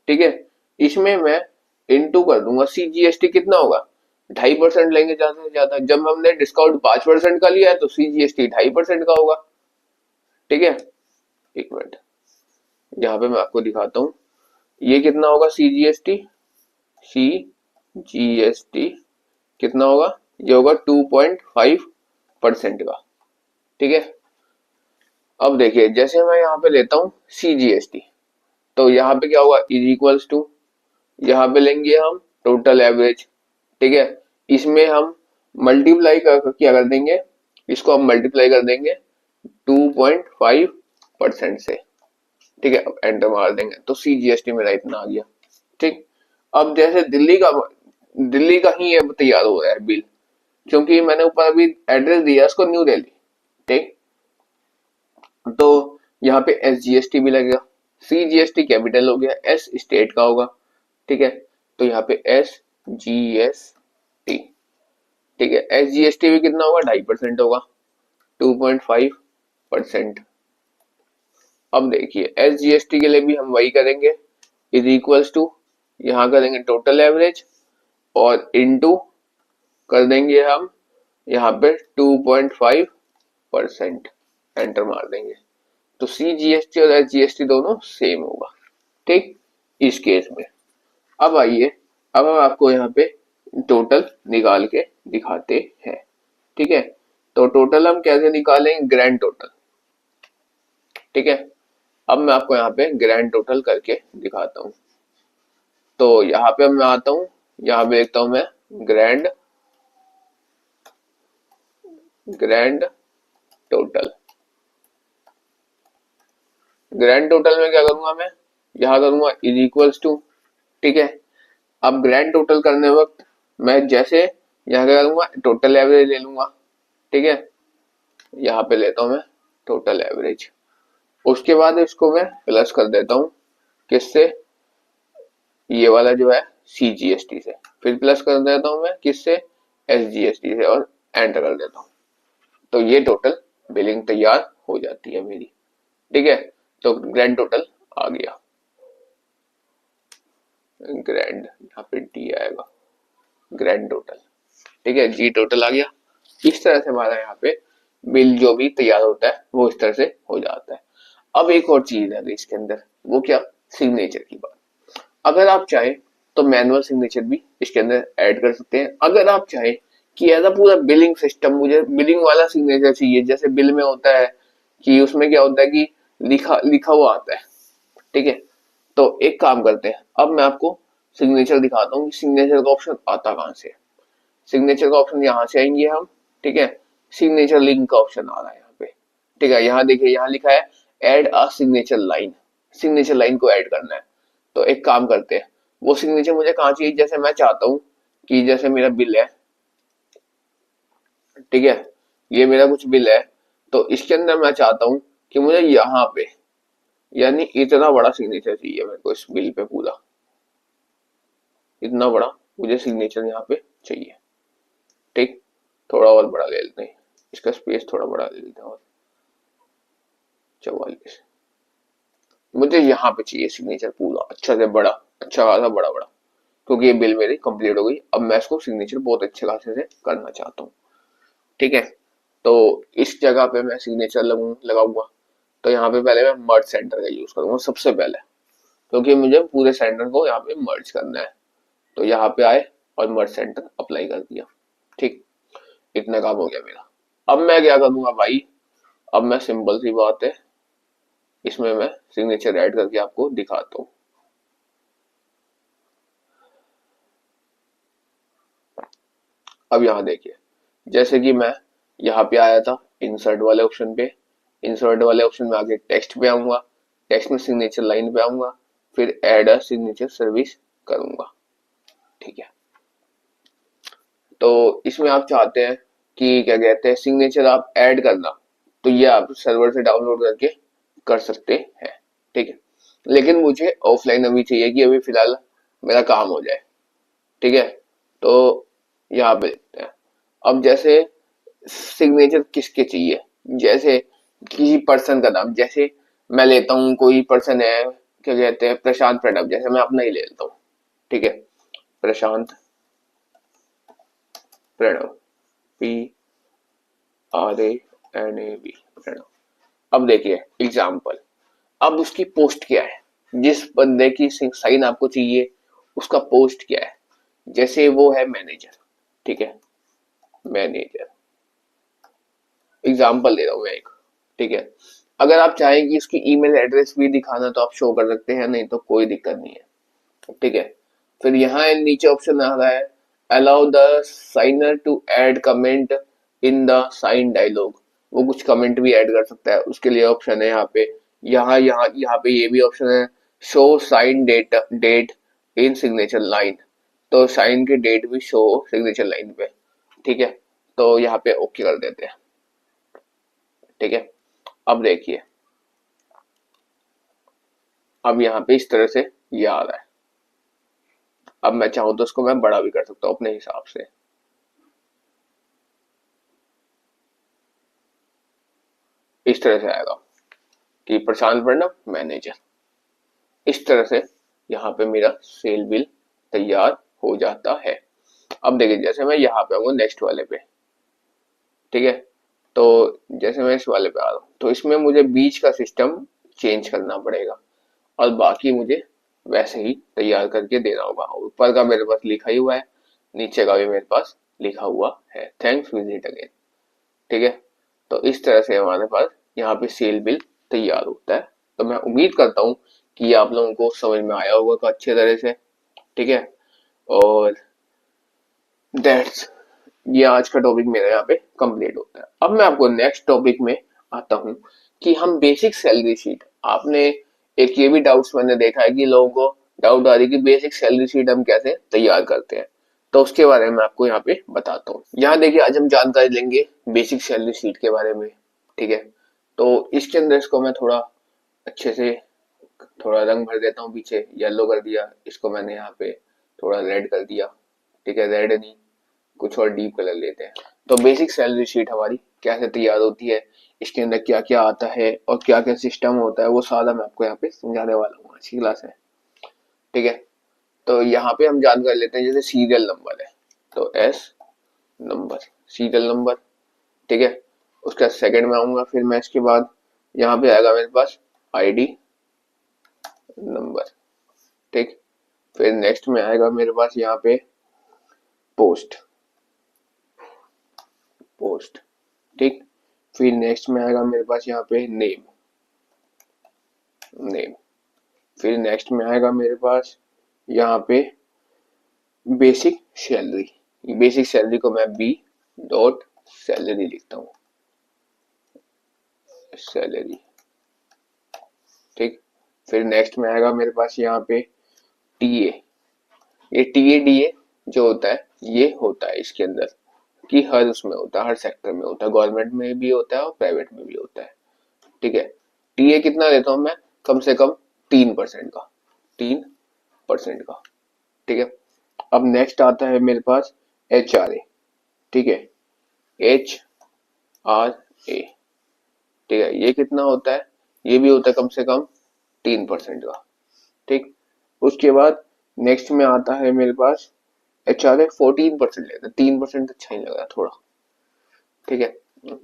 ठीक है, इसमें मैं इनटू कर दूंगा। सीजीएसटी कितना होगा? 2.5% लेंगे ज्यादा से ज्यादा। जब हमने डिस्काउंट 5% का लिया है तो सीजीएसटी 2.5% का होगा। ठीक है, एक मिनट, यहाँ पे मैं आपको दिखाता हूँ ये कितना होगा। सीजीएसटी, सीजीएसटी कितना होगा? ये होगा 2.5% का। ठीक है, अब देखिए, जैसे मैं यहाँ पे लेता हूँ सीजीएसटी, तो यहाँ पे क्या होगा, इज इक्वल्स टू, यहाँ पे लेंगे हम टोटल एवरेज। ठीक है, इसमें हम मल्टीप्लाई क्या कर देंगे, इसको हम मल्टीप्लाई कर देंगे 2.5% से। ठीक है, अब एंटर मार देंगे तो सीजीएसटी मेरा इतना आ गया। ठीक, अब जैसे दिल्ली का ही ये तैयार हो रहा है बिल, क्योंकि मैंने ऊपर अभी एड्रेस दिया उसको न्यू दिल्ली। ठीक, तो यहाँ पे एसजीएसटी भी लगेगा। सीजीएसटी कैपिटल हो गया, एस स्टेट का होगा। ठीक है, तो यहाँ पे SGST। ठीक है, SGST भी कितना होगा? 2.5% होगा, 2.5%। अब देखिए SGST के लिए भी हम वही करेंगे, इज इक्वल्स टू, यहाँ करेंगे टोटल एवरेज और इनटू कर देंगे हम यहाँ पे 2.5%, एंटर मार देंगे तो CGST और SGST दोनों सेम होगा। ठीक, इस केस में अब आइए, अब हम आपको यहाँ पे टोटल निकाल के दिखाते हैं। ठीक है, तो टोटल हम कैसे निकालेंगे? Grand total. ठीक है, अब मैं आपको यहाँ पे ग्रैंड टोटल करके दिखाता हूँ। तो यहाँ पे मैं आता हूँ, यहाँ पे लिखता हूँ मैं grand, grand total. Grand total में क्या करूंगा मैं, यहाँ करूंगा इज इक्वल्स टू, ठीक है। अब ग्रैंड टोटल करने वक्त मैं जैसे यहाँ क्या करूंगा, टोटल एवरेज ले लूंगा, ठीक है। यहाँ पे लेता हूँ मैं टोटल एवरेज, उसके बाद इसको मैं प्लस कर देता हूँ किससे, ये वाला जो है CGST से, फिर प्लस कर देता हूँ मैं किससे, SGST से, और एंटर कर देता हूँ। तो ये टोटल बिलिंग तैयार हो जाती है मेरी, ठीक है। तो ग्रैंड टोटल आ गया, ग्रैंड यहाँ पे डी आएगा, ग्रैंड टोटल, ठीक है, जी टोटल आ गया। इस तरह से हमारा यहाँ पे बिल जो भी तैयार होता है वो इस तरह से हो जाता है। अब एक और चीज है इसके अंदर, वो क्या, सिग्नेचर की बात। अगर आप चाहे तो मैनुअल सिग्नेचर भी इसके अंदर ऐड कर सकते हैं। अगर आप चाहे कि ऐसा पूरा बिलिंग सिस्टम, मुझे बिलिंग वाला सिग्नेचर चाहिए, जैसे बिल में होता है कि उसमें क्या होता है कि लिखा लिखा हुआ आता है, ठीक है। तो एक काम करते हैं, अब मैं आपको सिग्नेचर दिखाता हूँ कि सिग्नेचर का ऑप्शन आता कहाँ से है। सिग्नेचर का ऑप्शन यहाँ से आएंगे हम, ठीक है। सिग्नेचर लिंक का ऑप्शन आ रहा है यहाँ पे, ठीक है। यहाँ देखिए, यहाँ लिखा है ऐड अ सिग्नेचर लाइन, सिग्नेचर लाइन को ऐड करना है। तो एक काम करते हैं, वो सिग्नेचर मुझे कहाँ चाहिए, जैसे मैं चाहता हूँ कि जैसे मेरा बिल है, ठीक है, ये मेरा कुछ बिल है, तो इसके अंदर मैं चाहता हूँ कि मुझे यहाँ पे, यानी इतना बड़ा सिग्नेचर चाहिए मेरे को इस बिल पे, पूरा इतना बड़ा मुझे सिग्नेचर यहाँ पे चाहिए, ठीक। थोड़ा और बड़ा ले लेते हैं, इसका स्पेस थोड़ा बड़ा ले लेते हैं, और 44, मुझे यहाँ पे चाहिए सिग्नेचर पूरा अच्छा से बड़ा, अच्छा खासा बड़ा बड़ा, क्योंकि ये बिल मेरी कंप्लीट हो गई। अब मैं इसको सिग्नेचर बहुत अच्छे खासे से करना चाहता हूँ, ठीक है। तो इस जगह पे मैं सिग्नेचर लगाऊंगा। तो यहाँ पे पहले मैं मर्ज सेंटर का यूज करूंगा सबसे पहले, क्योंकि मुझे पूरे सेंटर को यहाँ पे मर्ज करना है। तो यहाँ पे आए और मर्ज सेंटर अप्लाई कर दिया, ठीक। इतना काम हो गया मेरा। अब मैं क्या करूंगा भाई, अब मैं सिंपल सी बात है, इसमें मैं सिग्नेचर ऐड करके आपको दिखाता हूँ। अब यहाँ देखिए, जैसे कि मैं यहाँ पे आया था इंसर्ट वाले ऑप्शन पे, इंसर्ट वाले ऑप्शन में आगे टेक्स्ट पे आऊंगा, टेक्स्ट में सिग्नेचर लाइन पे आऊंगा, फिर ऐड अ सिग्नेचर सर्विस करूंगा, ठीक है। तो इसमें आप चाहते हैं कि क्या कहते हैं, सिग्नेचर आप ऐड करना, तो ये आप सर्वर से डाउनलोड करके कर सकते हैं, ठीक है। लेकिन मुझे ऑफलाइन अभी चाहिए कि अभी फिलहाल मेरा काम हो जाए, ठीक है। तो यहाँ पे देखते हैं, अब जैसे सिग्नेचर किसके चाहिए, जैसे किसी पर्सन का नाम, जैसे मैं लेता हूँ कोई पर्सन है, क्या कहते हैं, प्रशांत प्रणब, जैसे मैं अपना ही ले लेता हूँ, ठीक है, प्रशांत प्रणब, PRANAB प्रणब। अब देखिए एग्जाम्पल, अब उसकी पोस्ट क्या है, जिस बंदे की साइन आपको चाहिए उसका पोस्ट क्या है, जैसे वो है मैनेजर, ठीक है, मैनेजर, एग्जाम्पल दे रहा हूँ मैं एक, ठीक है। अगर आप चाहें कि उसकी ईमेल एड्रेस भी दिखाना तो आप शो कर सकते हैं, नहीं तो कोई दिक्कत नहीं है, ठीक है। फिर यहाँ नीचे ऑप्शन आ रहा है allow the signer to add comment in the sign dialog, वो कुछ कमेंट भी ऐड कर सकता है, उसके लिए ऑप्शन है यहाँ पे। यहाँ पे ये भी ऑप्शन है शो साइन डेट डेट इन सिग्नेचर लाइन, तो साइन की डेट भी शो सिग्नेचर लाइन पे, ठीक है। तो यहाँ पे ओके कर देते हैं, ठीक है। अब देखिए, अब यहाँ पे इस तरह से ये आ रहा है। अब मैं चाहूँ तो इसको मैं बड़ा भी कर सकता हूँ अपने हिसाब से, इस तरह से आएगा कि प्रशांत प्रणब मैनेजर, इस तरह से यहाँ पे मेरा सेल बिल तैयार हो जाता है। अब देखिए, जैसे मैं यहाँ पे आऊंगा नेक्स्ट वाले पे, ठीक है। तो जैसे मैं इस वाले पे आ रहा हूँ, तो इसमें मुझे बीच का सिस्टम चेंज करना पड़ेगा, और बाकी मुझे वैसे ही तैयार करके देना होगा। ऊपर का मेरे पास लिखा ही हुआ है, नीचे का भी मेरे पास लिखा हुआ है, थैंक्स विजिट अगेन, ठीक है। तो इस तरह से हमारे पास यहाँ पे सेल बिल तैयार होता है। तो मैं उम्मीद करता हूँ कि आप लोगों को समझ में आया होगा अच्छे तरह से, ठीक है। और दैट्स, ये आज का टॉपिक मेरा यहाँ पे कंप्लीट होता है। अब मैं आपको नेक्स्ट टॉपिक में आता हूँ कि हम बेसिक सैलरी शीट आपने एक ये भी डाउट्स मैंने देखा है कि लोगों को डाउट आ रही है कि बेसिक सैलरी शीट हम कैसे तैयार करते हैं, तो उसके बारे में आपको यहाँ पे बताता हूँ। यहाँ देखिए आज हम जानकारी लेंगे बेसिक सैलरी शीट के बारे में, ठीक है। तो इसके अंदर इसको मैं थोड़ा अच्छे से थोड़ा रंग भर देता हूँ, पीछे येलो कर दिया, इसको मैंने यहाँ पे थोड़ा रेड कर दिया, ठीक है। रेड नहीं, कुछ और डीप कलर लेते हैं। तो बेसिक सैलरी शीट हमारी कैसे तैयार होती है, इसके अंदर क्या क्या आता है और क्या क्या सिस्टम होता है, वो सारा मैं आपको यहाँ पे समझाने वाला हूँ आज की क्लास में, ठीक है। तो यहाँ पे हम जान कर लेते हैं, जैसे सीरियल नंबर है तो एस नंबर, सीरियल नंबर, ठीक है। उसका सेकंड में आऊंगा, फिर मैं इसके बाद यहाँ पे आएगा मेरे पास आईडी नंबर, ठीक। फिर नेक्स्ट में आएगा मेरे पास यहाँ पे पोस्ट, पोस्ट, ठीक। फिर नेक्स्ट में आएगा मेरे पास यहाँ पे नेम, नेम। फिर नेक्स्ट में आएगा मेरे पास यहाँ पे बेसिक सैलरी, बेसिक सैलरी को मैं बी डॉट सैलरी लिखता हूँ, सैलरी, ठीक। फिर नेक्स्ट में आएगा मेरे पास यहाँ पे टीए, ये टीए डीए जो होता है ये होता है इसके अंदर कि हर उसमें होता है, हर सेक्टर में होता है, गवर्नमेंट में भी होता है और प्राइवेट में भी होता है, ठीक है। टीए कितना लेता हूं मैं, कम से कम 3% का, 3% का, ठीक है। अब नेक्स्ट आता है मेरे पास एच आर ए, ठीक है, एच आर ए, ठीक है। ये कितना होता है, ये भी होता है कम से कम 3% का, ठीक। उसके बाद नेक्स्ट में आता है मेरे पास एच आर ए 14% लेता है, 3% अच्छा ही लग रहा है थोड़ा, ठीक है।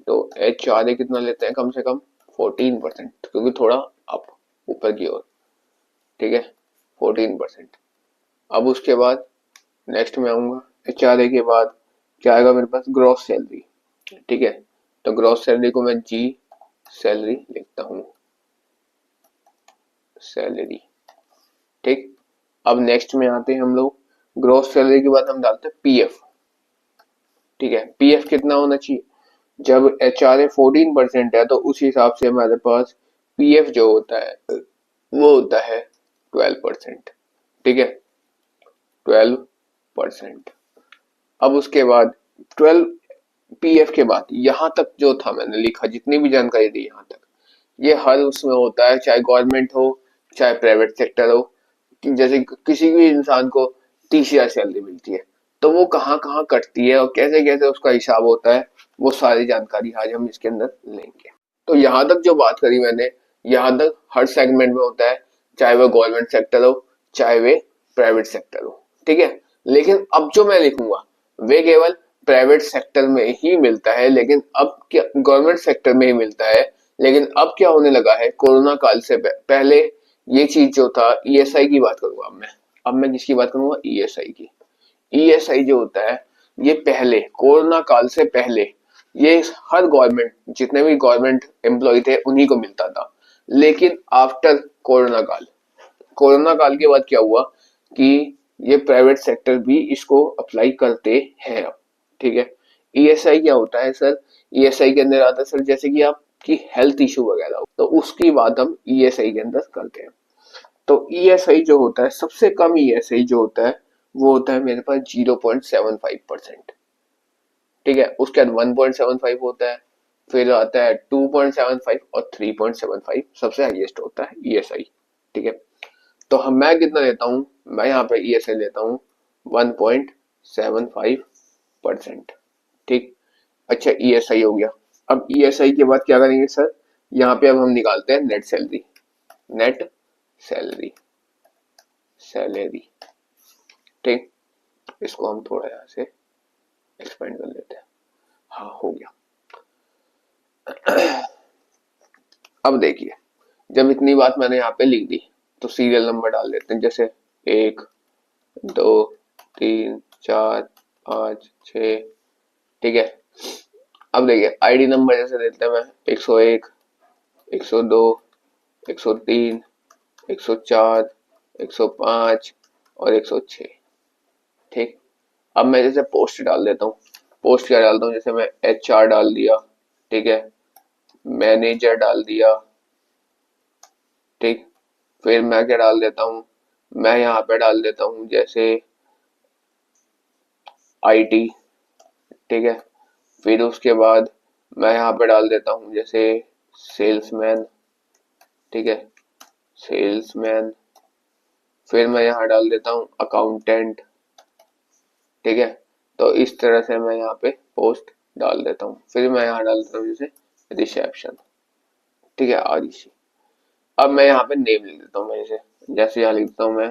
तो एच आर ए कितना लेते हैं, कम से कम 14%, क्योंकि थोड़ा अप ऊपर की ओर, ठीक है, 14%। अब उसके बाद नेक्स्ट में आऊंगा, एच आर ए के बाद क्या आएगा मेरे पास, ग्रॉस सैलरी, ठीक है। तो ग्रॉस सैलरी को मैं जी सैलरी लिखता हूँ, सैलरी, ठीक। अब नेक्स्ट में आते हैं हम लोग, ग्रॉस सैलरी के बाद हम डालते हैं पीएफ, ठीक है। पीएफ कितना होना चाहिए, जब एच आर ए 14% है तो उस हिसाब से हमारे पास पीएफ जो होता है वो होता है 12%, ठीक है, 12%। अब उसके बाद 12 पीएफ के बाद यहां तक जो था मैंने लिखा, जितनी भी जानकारी दी यहां तक, ये हर उसमें होता है, चाहे गवर्नमेंट हो चाहे प्राइवेट सेक्टर हो। जैसे किसी भी इंसान को 30,000 सैलरी मिलती है तो वो कहाँ कहाँ कटती है और कैसे कैसे उसका हिसाब होता है, वो सारी जानकारी आज हम इसके अंदर लेंगे। तो यहाँ तक जो बात करी मैंने, यहाँ तक हर सेगमेंट में होता है, चाहे वो गवर्नमेंट सेक्टर हो चाहे वे प्राइवेट सेक्टर हो, ठीक है। लेकिन अब जो मैं लिखूंगा वे केवल प्राइवेट सेक्टर में ही मिलता है, लेकिन अब क्या गवर्नमेंट सेक्टर में ही मिलता है, लेकिन अब क्या होने लगा है, कोरोना काल से पहले ये चीज जो था, ईएसआई की बात करूंगा अब मैं किसकी बात करूंगा, ईएसआई की। ईएसआई जो होता है ये पहले कोरोना काल से पहले ये हर गवर्नमेंट, जितने भी गवर्नमेंट एम्प्लॉय थे उन्हीं को मिलता था। लेकिन आफ्टर कोरोना काल, कोरोना काल के बाद क्या हुआ कि ये प्राइवेट सेक्टर भी इसको अप्लाई करते हैं अब, ठीक है। ईएसआई क्या होता है सर, ईएसआई के अंदर आता है सर जैसे कि आपकी हेल्थ इशू वगैरह हो, तो उसकी बात हम ईएसआई के अंदर करते हैं। तो ईएसआई जो होता है, सबसे कम ईएसआई जो होता है वो होता है मेरे पास 0.75%, ठीक है। उसके बाद 1.75 होता है, फिर आता है 2.75 और 3.75 सबसे हाईएस्ट होता है ईएसआई, ठीक है। तो हम मैं कितना लेता हूँ, मैं यहाँ पे ईएसआई लेता हूँ 1.75%, ठीक। अच्छा ईएसआई हो गया। अब ईएसआई के बाद क्या करेंगे सर, यहाँ पे अब हम निकालते हैं net salary, net salary, salary, ठीक। इसको हम थोड़ा यहाँ से एक्सपेंड कर लेते हैं, हाँ हो गया। अब देखिए, जब इतनी बात मैंने यहाँ पे लिख दी तो सीरियल नंबर डाल देते हैं, जैसे 1 2 3 4 5 6, ठीक है। अब देखिए आईडी नंबर जैसे देते हैं, मैं 101 102 103 104 105 और 106, ठीक। अब मैं जैसे पोस्ट डाल देता हूँ, पोस्ट क्या डालता हूँ, जैसे मैं एचआर डाल दिया, ठीक है, मैनेजर डाल दिया, फिर मैं क्या डाल देता हूँ, मैं यहाँ पे डाल देता हूँ जैसे IT, ठीक है। फिर उसके बाद मैं यहाँ पे डाल देता हूँ जैसे सेल्समैन, ठीक है, सेल्समैन। फिर मैं यहाँ डाल देता हूँ अकाउंटेंट, ठीक है। तो इस तरह से मैं यहाँ पे पोस्ट डाल देता हूँ। फिर मैं यहाँ डाल देता हूँ जैसे रिसेप्शन, ठीक है, REC। अब मैं यहाँ पे नेम लिख देता हूँ मैं जैसे यहाँ लिखता हूँ मैं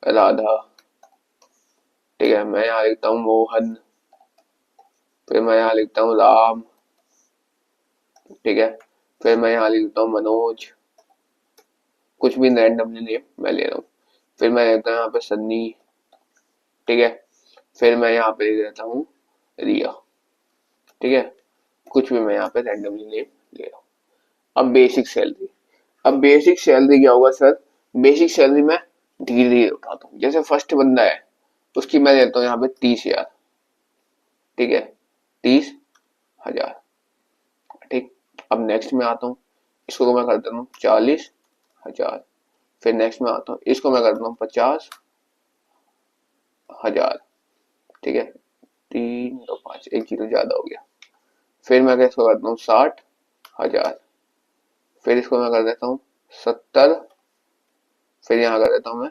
राधा, ठीक है। मैं यहाँ लिखता हूँ मोहन, फिर मैं यहाँ लिखता हूँ राम, ठीक है। फिर मैं यहाँ लिखता हूँ मनोज, कुछ भी रैंडमली नेम मैं ले रहा हूँ। फिर मैं लिखता हूँ यहाँ पे सन्नी, ठीक है। फिर मैं यहाँ पे लिख देता हूँ रिया, ठीक है। कुछ भी मैं यहाँ पे रैंडमली नेम ले रहा हूँ। अब बेसिक सैलरी, अब बेसिक सैलरी क्या होगा सर, बेसिक सैलरी मैं धीरे धीरे उठाता हूँ। जैसे फर्स्ट बंदा है उसकी मैं देता हूँ यहाँ पे 30,000, ठीक है, 30,000, ठीक। अब नेक्स्ट में आता हूँ, इसको मैं कर देता हूँ 40,000। फिर नेक्स्ट में आता हूँ, इसको मैं करता हूँ 50,000, ठीक है। 3 2 5, एक जीरो ज्यादा हो गया। फिर मैं इसको करता हूँ 60,000। फिर इसको मैं कर देता हूँ 70। फिर यहाँ कर देता हूँ मैं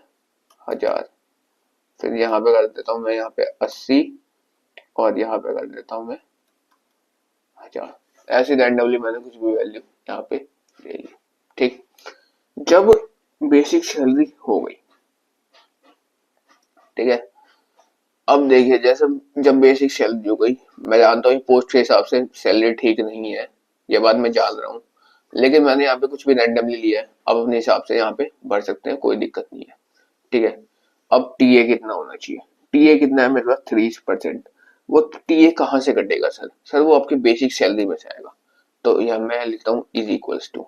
1000। फिर यहाँ पे कर देता हूँ मैं यहाँ पे 80, और यहाँ पे कर देता हूँ मैं 1000। ऐसे रैंडमली मैंने कुछ भी वैल्यू यहाँ पे ले ली, ठीक। जब बेसिक सैलरी हो गई, ठीक है। अब देखिए जैसे जब बेसिक सैलरी हो गई, मैं जानता हूँ पोस्ट के हिसाब से सैलरी ठीक नहीं है, ये बात मैं जान रहा हूँ, लेकिन मैंने यहाँ पे कुछ भी रैंडमली लिया है। अब अपने हिसाब से यहाँ पे भर सकते हैं, कोई दिक्कत नहीं है, ठीक है। अब टीए कितना होना चाहिए, टीए कितना है मेरे पास 3%। वो टीए कहाँ से कटेगा सर, वो आपकी बेसिक सैलरी में से आएगा। तो यह मैं लिखता हूँ इज इक्वल्स टू,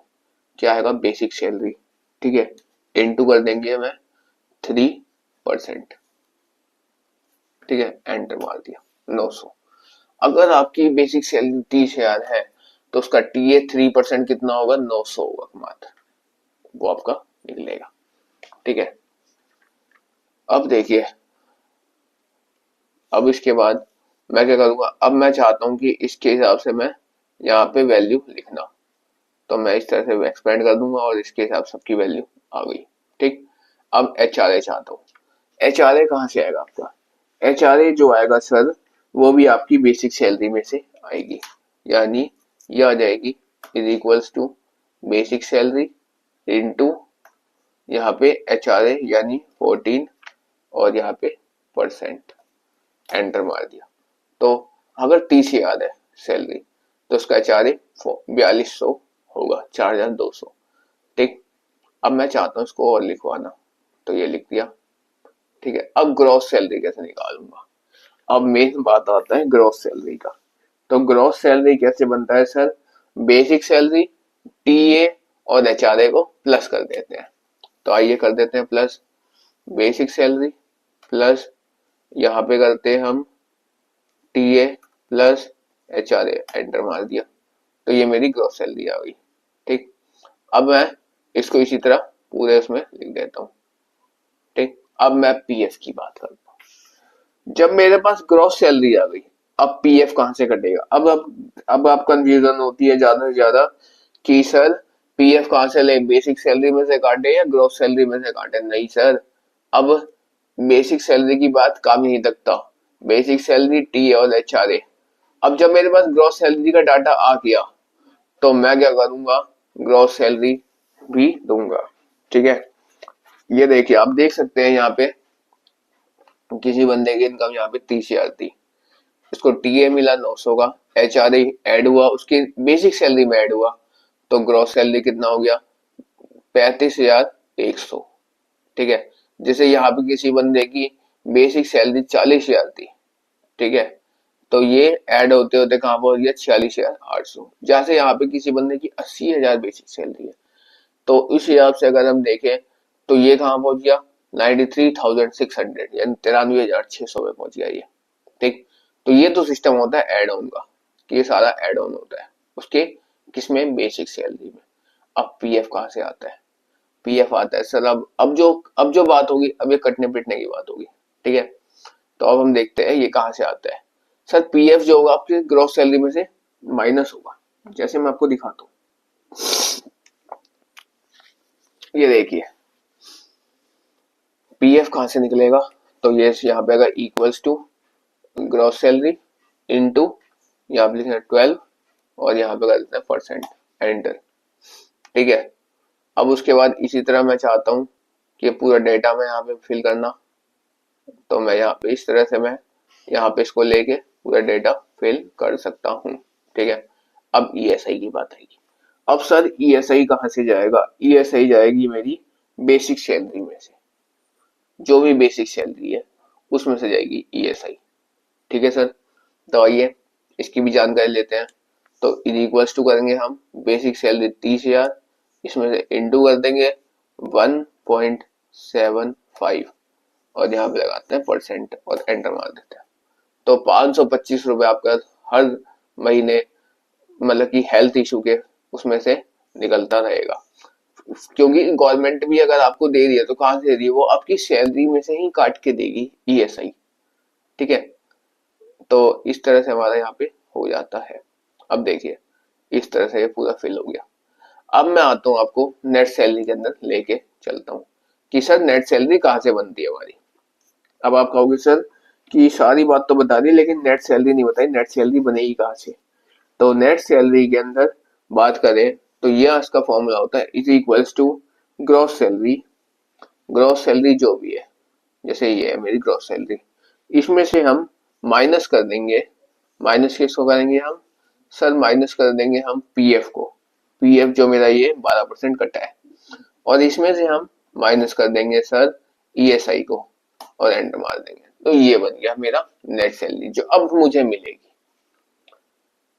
क्या आएगा बेसिक सैलरी, ठीक है, इनटू कर देंगे मैं 3%, ठीक है। एंटर मार दिया 900। अगर आपकी बेसिक सैलरी 30,000 है तो उसका टीए 3% कितना होगा, 900 होगा मात्र, वो आपका निकलेगा, ठीक है। अब देखिए, अब इसके बाद मैं क्या करूंगा, अब मैं चाहता हूं कि इसके हिसाब से मैं यहाँ पे वैल्यू लिखना, तो मैं इस तरह से एक्सपेंड कर दूंगा और इसके हिसाब से सबकी वैल्यू आ गई, ठीक। अब HRA चाहता हूँ, HRA कहाँ से आएगा आपका, HRA जो आएगा सर वो भी आपकी बेसिक सैलरी में से आएगी, यानी ये आ जाएगी is equals to basic salary into यहाँ पे HRA यानी 14, और यहाँ पे परसेंट, एंटर मार दिया। तो अगर 30,000 है सैलरी तो उसका HRA 4200 होगा, 4200, ठीक। अब मैं चाहता हूँ इसको और लिखवाना, तो ये लिख दिया, ठीक है। अब ग्रॉस सैलरी कैसे निकालूंगा, अब मेन बात आता है ग्रॉस सैलरी का। तो ग्रॉस सैलरी कैसे बनता है सर, बेसिक सैलरी टीए और HRA को प्लस कर देते हैं। तो आइए कर देते हैं प्लस, बेसिक सैलरी प्लस यहाँ पे करते हैं हम टीए प्लस HRA, एंटर मार दिया, तो ये मेरी ग्रॉस सैलरी आ गई, ठीक। अब मैं इसको इसी तरह पूरे उसमें लिख देता हूँ, ठीक। अब मैं पीएफ की बात करता हूँ। जब मेरे पास ग्रॉस सैलरी आ गई, अब पीएफ कहाँ से कटेगा, अब आप कंफ्यूजन होती है ज्यादा से ज्यादा कि सर पीएफ कहाँ से ले, बेसिक सैलरी में से काटे या ग्रॉस सैलरी में से काटे। नहीं सर, अब बेसिक सैलरी की बात काम ही नहीं तकता, बेसिक सैलरी टी और HRA। अब जब मेरे पास ग्रॉस सैलरी का डाटा आ गया तो मैं क्या करूंगा, ग्रॉस सैलरी भी दूंगा, ठीक है। ये देखिए आप देख सकते हैं यहाँ पे किसी बंदे की इनकम यहाँ पे 30,000 थी, इसको टीए मिला 900 का, HRA ऐड हुआ उसकी बेसिक सैलरी में ऐड हुआ, तो ग्रॉस सैलरी कितना हो गया 35,100, ठीक है। जैसे यहाँ पे किसी बंदे की बेसिक सैलरी 40,000 थी, ठीक है, तो ये ऐड होते होते कहाँ पहुंच गया 46,800। जैसे यहाँ पे किसी बंदे की 80,000 बेसिक सैलरी है, तो इस हिसाब से अगर हम देखें तो ये कहाँ पहुंच गया 93,600, यानी 93,600 में पहुंच गया ये, ठीक। तो ये तो सिस्टम होता है एड ऑन का, कि ये सारा एड ऑन होता है उसके किसमें, बेसिक सैलरी में। अब पीएफ कहाँ से आता है, पीएफ आता है सर। अब जो बात होगी, अब ये कटने पिटने की बात होगी, ठीक है। तो अब हम देखते हैं ये कहाँ से आता है। सर पीएफ जो होगा आपके ग्रॉस सैलरी में से माइनस होगा, जैसे मैं आपको दिखाता हूँ। ये देखिए पीएफ कहाँ से निकलेगा, तो ये यहाँ पे अगर equals to gross salary into यहाँ पे लिखना 12 और यहाँ पे कर देते हैं परसेंट, एंटर, ठीक है। अब उसके बाद इसी तरह मैं चाहता हूँ कि पूरा डेटा मैं यहाँ पे फिल करना, तो मैं यहाँ पे इस तरह से मैं यहाँ पे इसको लेके पूरा डेटा फिल कर सकता हूँ, ठीक है। अब ईएसआई की बात आएगी। अब सर ईएसआई कहाँ से जाएगा, ईएसआई जाएगी मेरी बेसिक सैलरी में से, जो भी बेसिक सैलरी है उसमें से जाएगी ईएसआई, ठीक है सर। तो आइए इसकी भी जानकारी लेते हैं। तो इक्वल्स टू करेंगे हम बेसिक सैलरी 30,000, इसमें से इंटू कर देंगे 1.75 और यहाँ पे लगाते हैं परसेंट और एंटर मार देते हैं। तो 525 रुपए आपका हर महीने मतलब कि हेल्थ इशू के उसमें से निकलता रहेगा, क्योंकि गवर्नमेंट भी अगर आपको दे रही है तो कहाँ से दे रही है, वो आपकी सैलरी में से ही काट के देगी ईएसआई, ठीक है। तो इस तरह से हमारा यहाँ पे हो जाता है। अब देखिए इस तरह से ये पूरा फिल हो गया। अब मैं आता हूँ आपको नेट सैलरी के अंदर लेके चलता हूँ कि सर नेट सैलरी कहाँ से बनती है हमारी। अब आप कहोगे सर कि सारी बात तो बता दी लेकिन नेट सैलरी नहीं बताई, नेट सैलरी बनेगी कहाँ से। तो नेट सैलरी के अंदर बात करें तो यह इसका फॉर्मूला होता है is equals to gross salary, gross salary जो भी है, जैसे ये है मेरी ग्रॉस सैलरी, इसमें से हम माइनस कर देंगे, माइनस किसको करेंगे हम सर, माइनस कर देंगे हम पीएफ को, पीएफ जो मेरा ये 12% कटा है, और इसमें से हम माइनस कर देंगे सर ईएसआई को और एंटर मार देंगे। तो ये बन गया मेरा नेट सैलरी जो अब मुझे मिलेगी।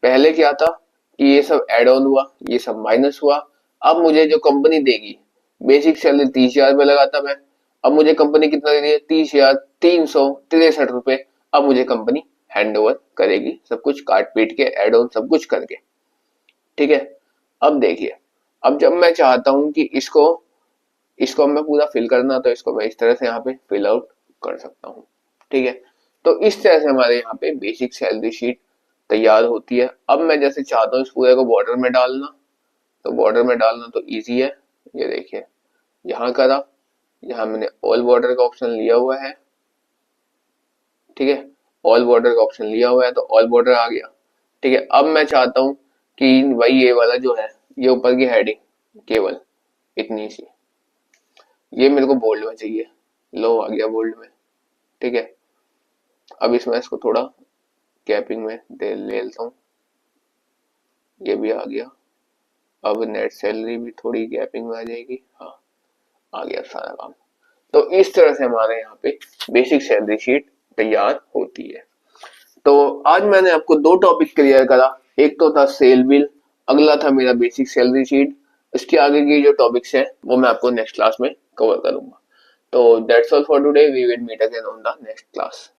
पहले क्या था कि ये सब एड ऑन हुआ, ये सब माइनस हुआ। अब मुझे जो कंपनी देगी, बेसिक सैलरी 30,000 रुपये लगाता मैं, अब मुझे कंपनी कितना दे रही है 30,363 रुपए। अब मुझे कंपनी हैंड ओवर करेगी, सब कुछ काट पीट के एड ऑन सब कुछ करके, ठीक है। अब देखिए अब जब मैं चाहता हूं कि इसको मैं पूरा फिल करना, तो इसको मैं इस तरह से यहाँ पे फिल आउट कर सकता हूँ, ठीक है। तो इस तरह से हमारे यहाँ पे बेसिक सैलरी शीट तैयार होती है। अब मैं जैसे चाहता हूँ इस पूरे को बॉर्डर में डालना, तो बॉर्डर में डालना तो इजी है। ये देखिए यहाँ करा, यहाँ मैंने ऑल बॉर्डर का ऑप्शन लिया हुआ है, ठीक है, ऑल बॉर्डर का ऑप्शन लिया हुआ है तो ऑल बॉर्डर आ गया, ठीक है। अब मैं चाहता हूँ कि भाई ये वाला जो है ये ऊपर की हेडिंग केवल इतनी सी, ये मेरे को बोल्ड में चाहिए, लो आ गया बोल्ड में, ठीक है। अब इसमें इसको थोड़ा कैपिंग में ले लेता हूँ, ये भी आ गया। अब नेट सैलरी भी थोड़ी गैपिंग में आ जाएगी, हाँ आ गया सारा काम। तो इस तरह से हमारे यहाँ पे बेसिक सैलरी शीट तैयार होती है। तो आज मैंने आपको दो टॉपिक क्लियर करा, एक तो था सेल बिल, अगला था मेरा बेसिक सैलरी शीट। इसके आगे की जो टॉपिक्स है वो मैं आपको नेक्स्ट क्लास में कवर करूंगा। तो that's all for today, we will meet again on the next class.